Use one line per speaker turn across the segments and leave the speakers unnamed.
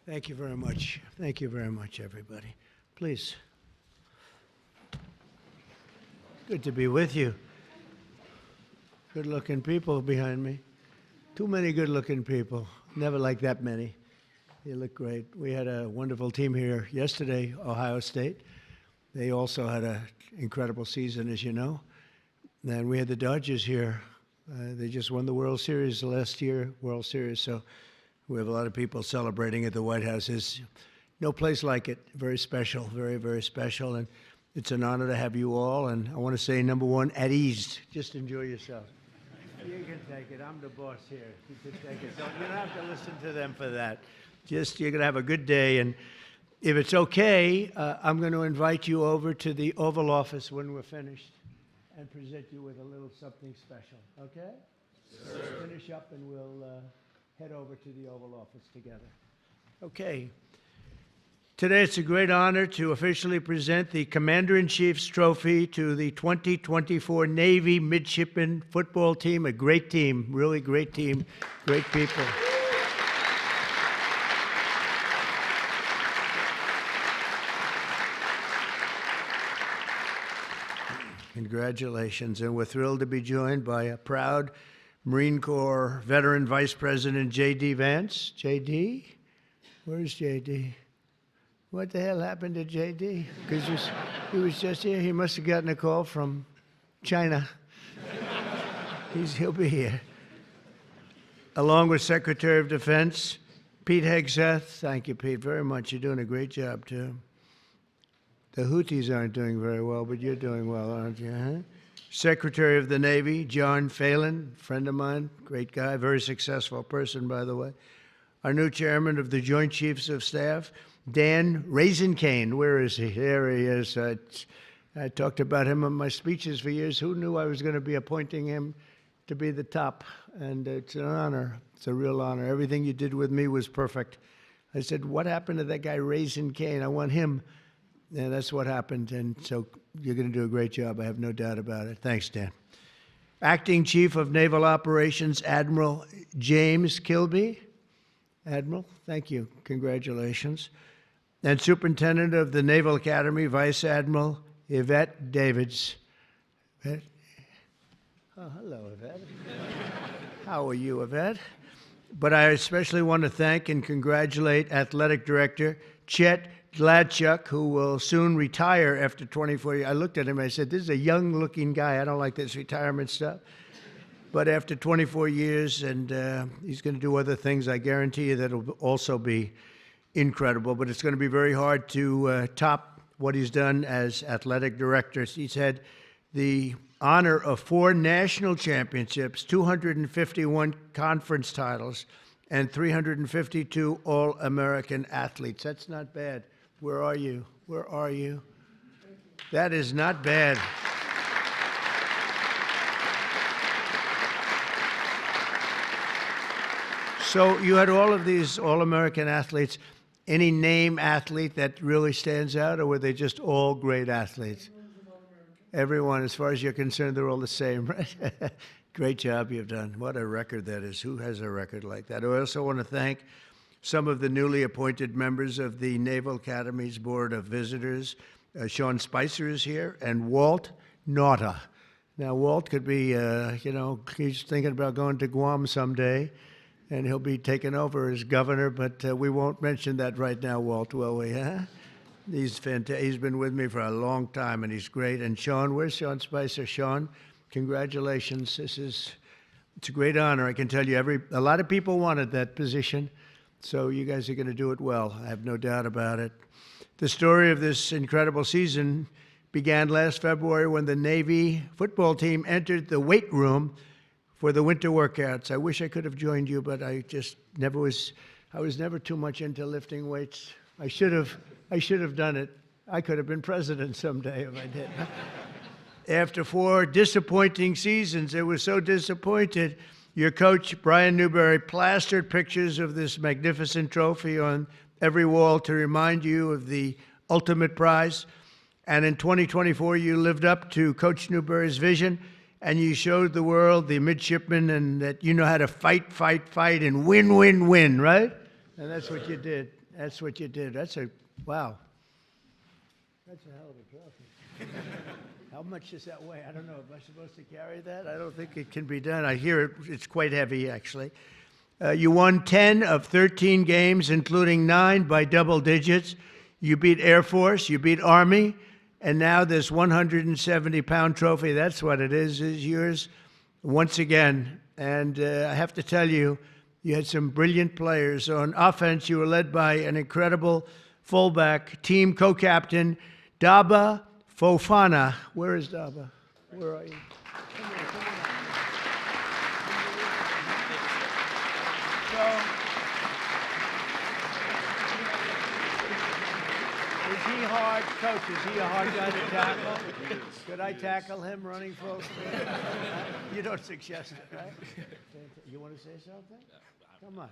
Thank you very much. Thank you very much, everybody. Please. Good to be with you. Good-looking people behind me. Too many good-looking people. Never like that many. You look great. We had a wonderful team here yesterday, Ohio State. They also had an incredible season, as you know. And we had the Dodgers here. They just won the World Series last year, World Series. So we have a lot of people celebrating at the White House. There's no place like it. Very special, very, very special. And it's an honor to have you all. And I want to say, number one, at ease. Just enjoy yourself. You can take it. I'm the boss here. You can take it. You don't have to listen to them for that. Just, you're going to have a good day. And if it's okay, I'm going to invite you over to the Oval Office when we're finished and present you with a little something special. Okay? Yes, sir. Let's finish up and we'll head over to the Oval Office together. Okay. Today it's a great honor to officially present the Commander-in-Chief's Trophy to the 2024 Navy Midshipmen football team. A great team, really great team, great people. Congratulations, and we're thrilled to be joined by a proud Marine Corps veteran Vice President J.D. Vance. J.D.? Where's J.D.? What the hell happened to J.D.? Because he was just here. He must have gotten a call from China. He'll be here. Along with Secretary of Defense, Pete Hegseth. Thank you, Pete, very much. You're doing a great job, too. The Houthis aren't doing very well, but you're doing well, aren't you? Huh? Secretary of the Navy, John Phelan, friend of mine, great guy, very successful person, by the way. Our new chairman of the Joint Chiefs of Staff, Dan Raisin-Cane. Where is he? There he is. I talked about him in my speeches for years. Who knew I was going to be appointing him to be the top? And it's an honor. It's a real honor. Everything you did with me was perfect. I said, what happened to that guy Raisin-Cane? I want him. And that's what happened. And so you're going to do a great job. I have no doubt about it. Thanks, Dan. Acting Chief of Naval Operations, Admiral James Kilby. Admiral, thank you. Congratulations. And Superintendent of the Naval Academy, Vice Admiral Yvette Davids. Yvette? Oh, hello, Yvette. How are you, Yvette? But I especially want to thank and congratulate Athletic Director Chet Gladchuk, who will soon retire after 24 years. I looked at him and I said, this is a young-looking guy. I don't like this retirement stuff. But after 24 years, and he's going to do other things, I guarantee you that will also be incredible. But it's going to be very hard to top what he's done as athletic director. He's had the honor of 4 national championships, 251 conference titles, and 352 All-American athletes. That's not bad. Where are you? Where are you? That is not bad. So you had all of these All-American athletes. Any name athlete that really stands out, or were they just all great athletes? Everyone, as far as you're concerned, they're all the same, right? Great job you've done. What a record that is. Who has a record like that? I also want to thank some of the newly appointed members of the Naval Academy's Board of Visitors. Sean Spicer is here, and Walt Nauta. Now, Walt could be, he's thinking about going to Guam someday, and he'll be taking over as governor, but we won't mention that right now, Walt, will we, huh? He's fantastic. He's been with me for a long time, and he's great. And Sean, where's Sean Spicer? Sean, congratulations. It's a great honor. I can tell you, a lot of people wanted that position, so you guys are going to do it well. I have no doubt about it. The story of this incredible season began last February when the Navy football team entered the weight room for the winter workouts. I wish I could have joined you, but I was never too much into lifting weights. I should have done it. I could have been president someday if I did. After 4 disappointing seasons, it was so disappointed, your coach, Brian Newberry, plastered pictures of this magnificent trophy on every wall to remind you of the ultimate prize. And in 2024, you lived up to Coach Newberry's vision, and you showed the world, the midshipmen, and that you know how to fight, and win, right? And that's what you did. That's what you did. Wow. That's a hell of a trophy. How much does that weigh? I don't know. Am I supposed to carry that? I don't think it can be done. I hear it's quite heavy, actually. You won 10 of 13 games, including 9 by double digits. You beat Air Force, you beat Army, and now this 170-pound trophy, that's what it is yours once again. And I have to tell you, you had some brilliant players. On offense, you were led by an incredible fullback, team co-captain, Daba Fofana. Where is Daba? Where are you? Come here, come on. Is he hard, Coach? Is he a hard guy to tackle? Could I tackle him running full speed? You don't suggest it, right? You want to say something? Come on.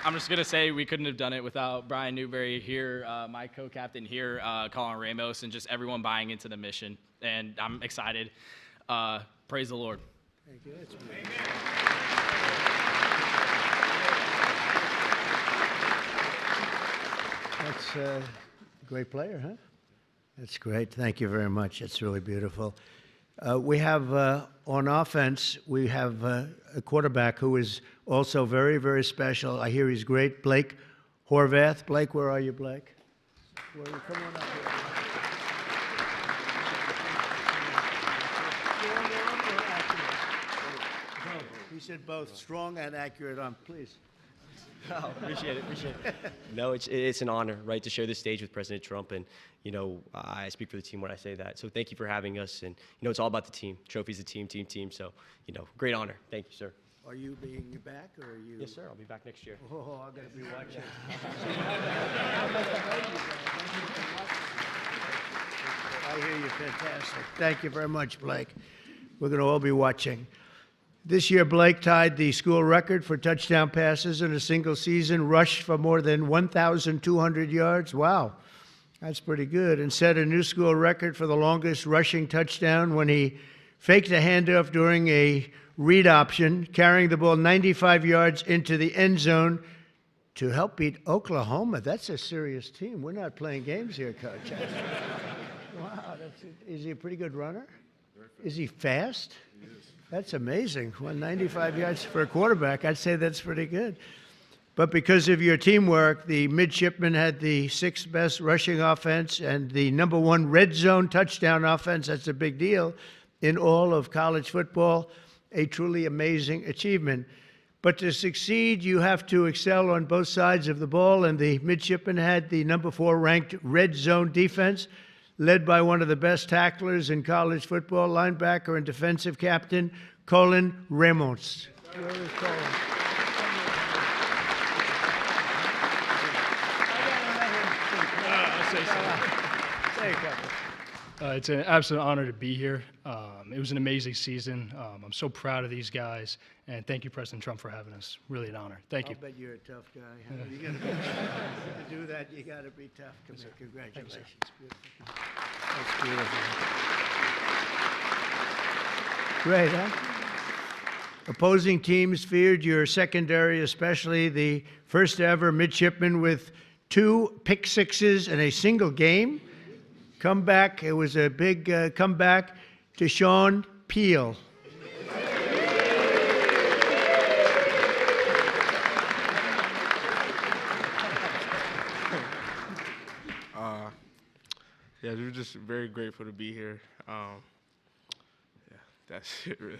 I'm just going to say we couldn't have done it without Brian Newberry here, my co-captain here, Colin Ramos, and just everyone buying into the mission. And I'm excited. Praise the Lord.
Thank you. That's a great player, huh? That's great. Thank you very much. It's really beautiful. We have, on offense, we have a quarterback who is also very, very special. I hear he's great, Blake Horvath. Blake, where are you, Blake? Where are you? Come on up here. Strong arm or accurate? Both. He said both, strong and accurate arm. Please.
Oh, appreciate it. No, it's an honor, right, to share this stage with President Trump, and I speak for the team when I say that. So thank you for having us, and it's all about the team. Trophy's a team. So great honor. Thank you, sir.
Are you being back, or are you?
Yes, sir. I'll be back next year.
Oh, I'm gonna be watching. I hear you. Fantastic. Thank you very much, Blake. We're gonna all be watching. This year, Blake tied the school record for touchdown passes in a single season, rushed for more than 1,200 yards. Wow, that's pretty good. And set a new school record for the longest rushing touchdown when he faked a handoff during a read option, carrying the ball 95 yards into the end zone to help beat Oklahoma. That's a serious team. We're not playing games here, Coach. Wow, is he a pretty good runner? Is he fast? He is. That's amazing. 195 yards for a quarterback. I'd say that's pretty good. But because of your teamwork, the Midshipmen had the 6th best rushing offense and the #1 red zone touchdown offense. That's a big deal in all of college football. A truly amazing achievement. But to succeed, you have to excel on both sides of the ball, and the Midshipmen had the #4 ranked red zone defense, led by one of the best tacklers in college football, linebacker and defensive captain, Colin Ramos. Where is Colin? Say a couple.
It's an absolute honor to be here. It was an amazing season. I'm so proud of these guys, and thank you, President Trump, for having us. Really an honor. Thank you.
I'll bet you're a tough guy. Huh? You gotta to do that, you got to be tough. Congratulations. Beautiful. That's beautiful. Great, huh? Opposing teams feared your secondary, especially the first ever Midshipman with 2 pick sixes in a single game. Comeback, it was a big comeback to Sean Peel.
Yeah, we're just very grateful to be here. Yeah, that's it, really.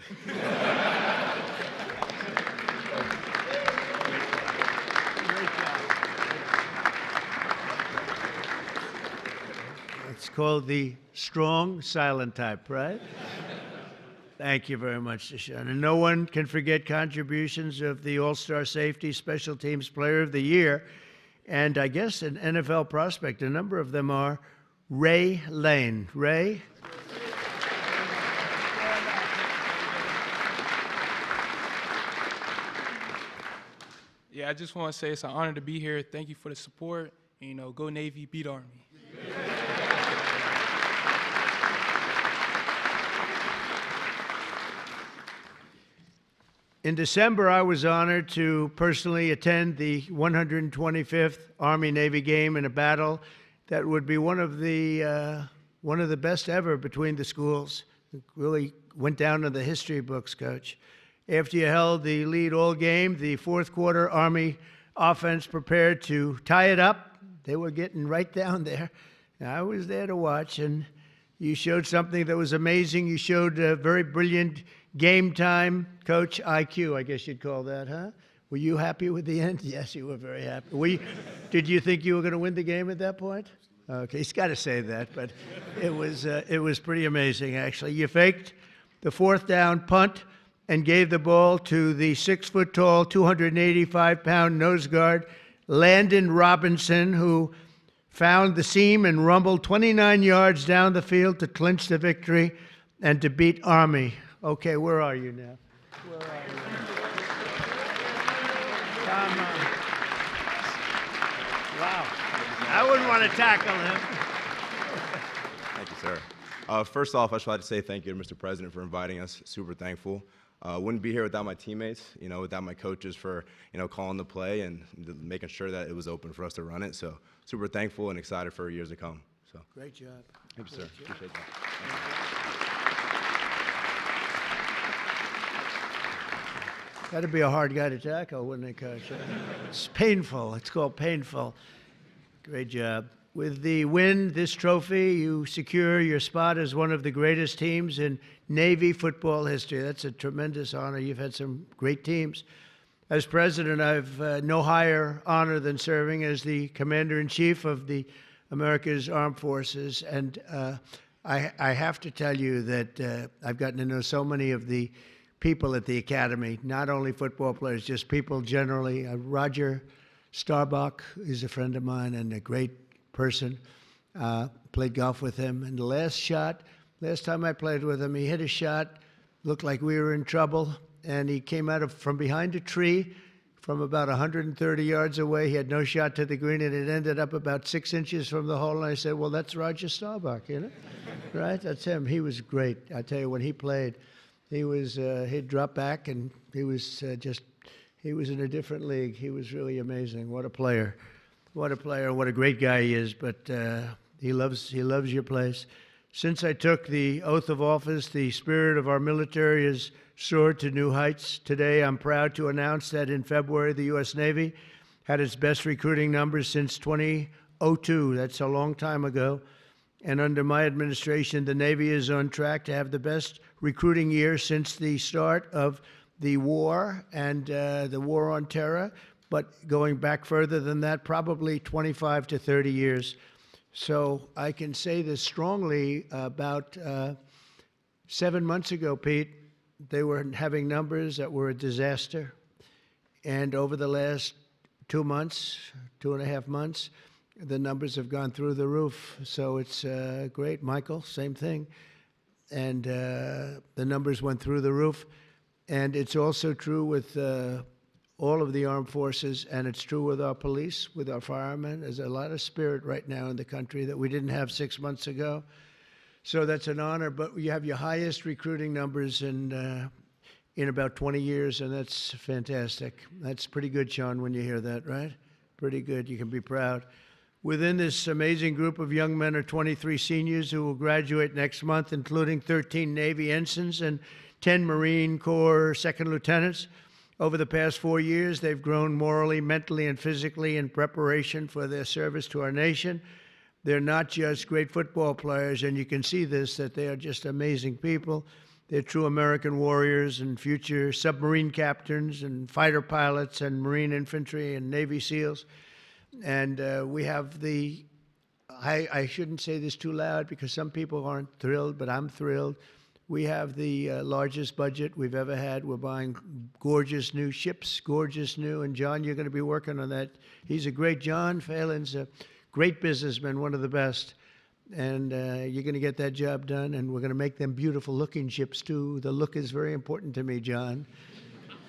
It's called the strong silent type, right? Thank you very much, Deshaun. And no one can forget contributions of the All-Star Safety Special Teams Player of the Year, and I guess an NFL prospect. A number of them are Ray Lane. Ray?
Yeah, I just want to say it's an honor to be here. Thank you for the support. And, go Navy, beat Army.
In December, I was honored to personally attend the 125th Army-Navy game in a battle that would be one of the best ever between the schools. It really went down in the history books, Coach. After you held the lead all game, the fourth quarter Army offense prepared to tie it up. They were getting right down there. I was there to watch, and you showed something that was amazing. You showed a very brilliant game time, Coach IQ, I guess you'd call that, huh? Were you happy with the end? Yes, you were very happy. Did you think you were going to win the game at that point? Okay, he's got to say that, but it was pretty amazing, actually. You faked the fourth down punt and gave the ball to the 6-foot-tall, 285-pound nose guard, Landon Robinson, who found the seam and rumbled 29 yards down the field to clinch the victory and to beat Army. Okay, where are you now? Where are you now? Come on. Wow. I wouldn't want to tackle him.
Thank you, sir. First off, I just wanted to say thank you to Mr. President for inviting us. Super thankful. Wouldn't be here without my teammates, without my coaches for, calling the play and making sure that it was open for us to run it. So super thankful and excited for years to come. So
Great job.
thank you, sir. Appreciate that.
That'd be a hard guy to tackle, wouldn't it, Coach? It's painful. It's called painful. Great job. With the win, this trophy, you secure your spot as one of the greatest teams in Navy football history. That's a tremendous honor. You've had some great teams. As president, I've no higher honor than serving as the commander-in-chief of the America's Armed Forces. And I have to tell you that I've gotten to know so many of the people at the Academy, not only football players, just people generally. Roger Starbuck is a friend of mine and a great person. Played golf with him. And the last time I played with him, he hit a shot, looked like we were in trouble, and he came out from behind a tree from about 130 yards away. He had no shot to the green, and it ended up about 6 inches from the hole. And I said, well, that's Roger Starbuck, right? That's him. He was great. I tell you, when he played, he'd drop back, and he was in a different league. He was really amazing. What a player. What a player, what a great guy he is, but he loves your place. Since I took the oath of office, the spirit of our military has soared to new heights. Today, I'm proud to announce that in February, the U.S. Navy had its best recruiting numbers since 2002. That's a long time ago. And under my administration, the Navy is on track to have the best recruiting year since the start of the war and the war on terror. But going back further than that, probably 25 to 30 years. So I can say this strongly. About 7 months ago, Pete, they were having numbers that were a disaster. And over the last 2 months, 2.5 months, the numbers have gone through the roof. So it's great. Michael, same thing. And the numbers went through the roof. And it's also true with all of the armed forces, and it's true with our police, with our firemen. There's a lot of spirit right now in the country that we didn't have 6 months ago. So that's an honor, but you have your highest recruiting numbers in about 20 years, and that's fantastic. That's pretty good, Sean, when you hear that, right? Pretty good. You can be proud. Within this amazing group of young men are 23 seniors who will graduate next month, including 13 Navy ensigns and 10 Marine Corps second lieutenants. Over the past 4 years, they've grown morally, mentally, and physically in preparation for their service to our nation. They're not just great football players, and you can see this, that they are just amazing people. They're true American warriors and future submarine captains and fighter pilots and Marine infantry and Navy SEALs. And we have I shouldn't say this too loud because some people aren't thrilled, but I'm thrilled. We have the largest budget we've ever had. We're buying gorgeous new ships, gorgeous new. And John, you're going to be working on that. He's a great, John Phelan's a great businessman, one of the best. And you're going to get that job done. And we're going to make them beautiful looking ships too. The look is very important to me, John.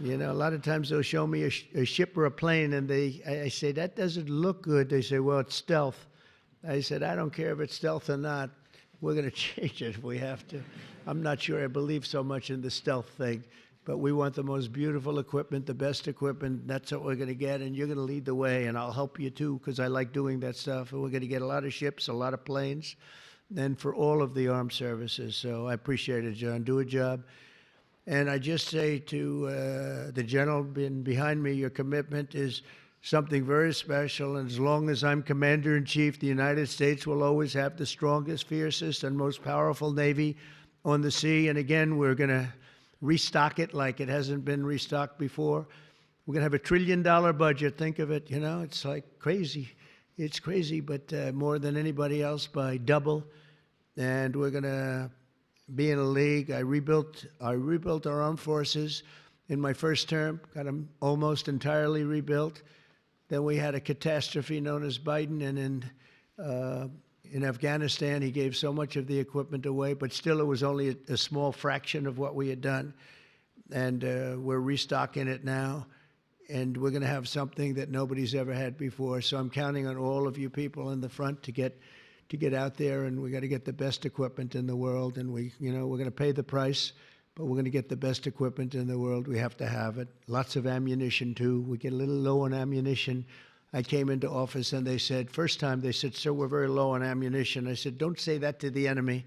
A lot of times they'll show me a ship or a plane and I say, that doesn't look good. They say, well, it's stealth. I said, I don't care if it's stealth or not. We're going to change it if we have to. I'm not sure I believe so much in the stealth thing. but we want the most beautiful equipment, the best equipment. That's what we're going to get, and you're going to lead the way, and I'll help you too because I like doing that stuff. And we're going to get a lot of ships, a lot of planes, and for all of the armed services. So I appreciate it, John. Do a job. And I just say to the gentleman behind me, your commitment is something very special. And as long as I'm Commander-in-Chief, the United States will always have the strongest, fiercest, and most powerful Navy on the sea. And again, we're going to restock it like it hasn't been restocked before. We're going to have $1 trillion budget. Think of it, you know, it's like crazy. It's crazy, but more than anybody else by double. And we're going to be in a league. I rebuilt our armed forces in my first term, got them almost entirely rebuilt. Then we had a catastrophe known as Biden, and in Afghanistan, he gave so much of the equipment away, but still it was only a small fraction of what we had done. And we're restocking it now, and we're going to have something that nobody's ever had before. So I'm counting on all of you people in the front to get out there, and we got to get the best equipment in the world. And we're going to pay the price, but we're going to get the best equipment in the world. We have to have it. Lots of ammunition too. We get a little low on ammunition. I came into office and they said, first time they said, "Sir, we're very low on ammunition." I said, "Don't say that to the enemy.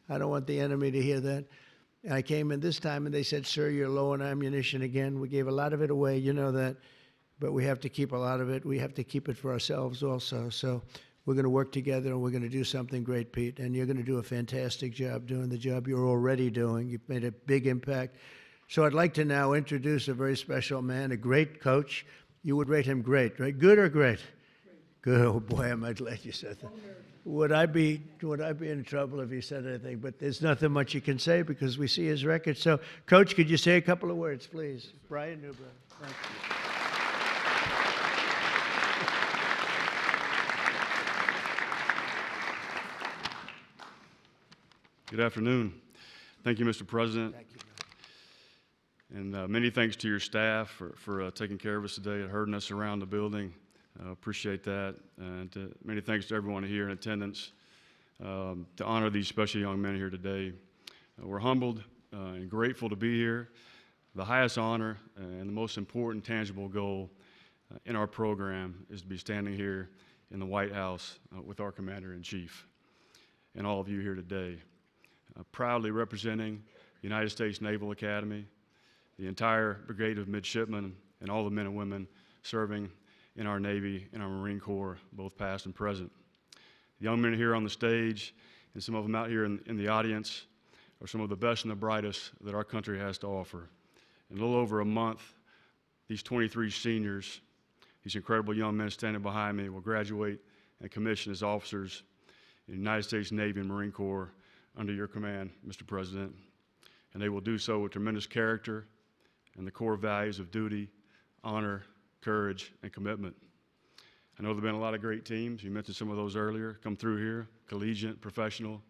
I don't want the enemy to hear that." And I came in this time and they said, "Sir, you're low on ammunition again." We gave a lot of it away, you know that, but we have to keep a lot of it. We have to keep it for ourselves also. So we're going to work together and we're going to do something great, Pete. And you're going to do a fantastic job doing the job you're already doing. You've made a big impact. So I'd like to now introduce a very special man, a great coach. You would rate him great, right? Good or great? Good. Oh boy, am I glad you said that. Would I be in trouble if he said anything? But there's nothing much you can say because we see his record. So, Coach, could you say a couple of words, please? Brian Newbern. Thank you.
Good afternoon. Thank you, Mr. President.
Thank you.
And many thanks to your staff for taking care of us today and herding us around the building. Appreciate that. And many thanks to everyone here in attendance to honor these special young men here today. We're humbled and grateful to be here. The highest honor and the most important tangible goal in our program is to be standing here in the White House with our Commander-in-Chief and all of you here today. Proudly representing the United States Naval Academy, the entire brigade of midshipmen, and all the men and women serving in our Navy and our Marine Corps, both past and present. The young men here on the stage and some of them out here in the audience are some of the best and the brightest that our country has to offer. In a little over a month, these 23 seniors, these incredible young men standing behind me, will graduate and commission as officers in the United States Navy and Marine Corps under your command, Mr. President. And they will do so with tremendous character and the core values of duty, honor, courage, and commitment. I know there have been a lot of great teams. You mentioned some of those earlier, come through here, collegiate, professional,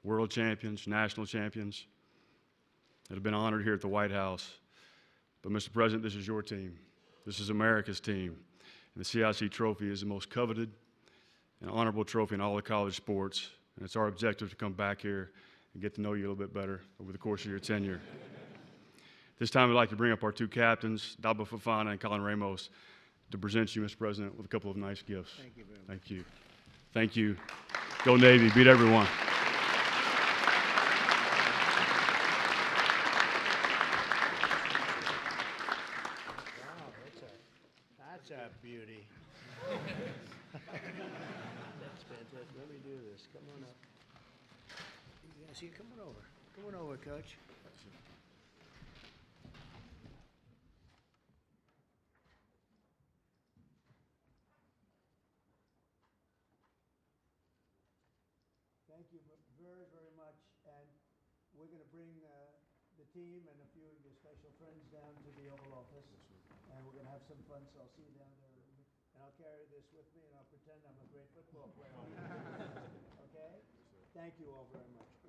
world champions, national champions that have been honored here at the White House. But Mr. President, this is your team. This is America's team. And the CIC trophy is the most coveted and honorable trophy in all of college sports. And it's our objective to come back here and get to know you a little bit better over the course of your tenure. This time, I'd like to bring up our two captains, Dabo Fofana and Colin Ramos, to present you, Mr. President, with a couple of nice gifts.
Thank you very much.
Thank you. Thank you. Go Navy. Beat everyone.
Wow, that's a beauty. That's fantastic. Let me do this. Come on up. Yes, you come on over. Come on over, Coach. Thank you very, very much. And we're going to bring the team and a few of your special friends down to the Oval Office. And we're going to have some fun, so I'll see you down there. And I'll carry this with me and I'll pretend I'm a great football player. Okay? Thank you all very much.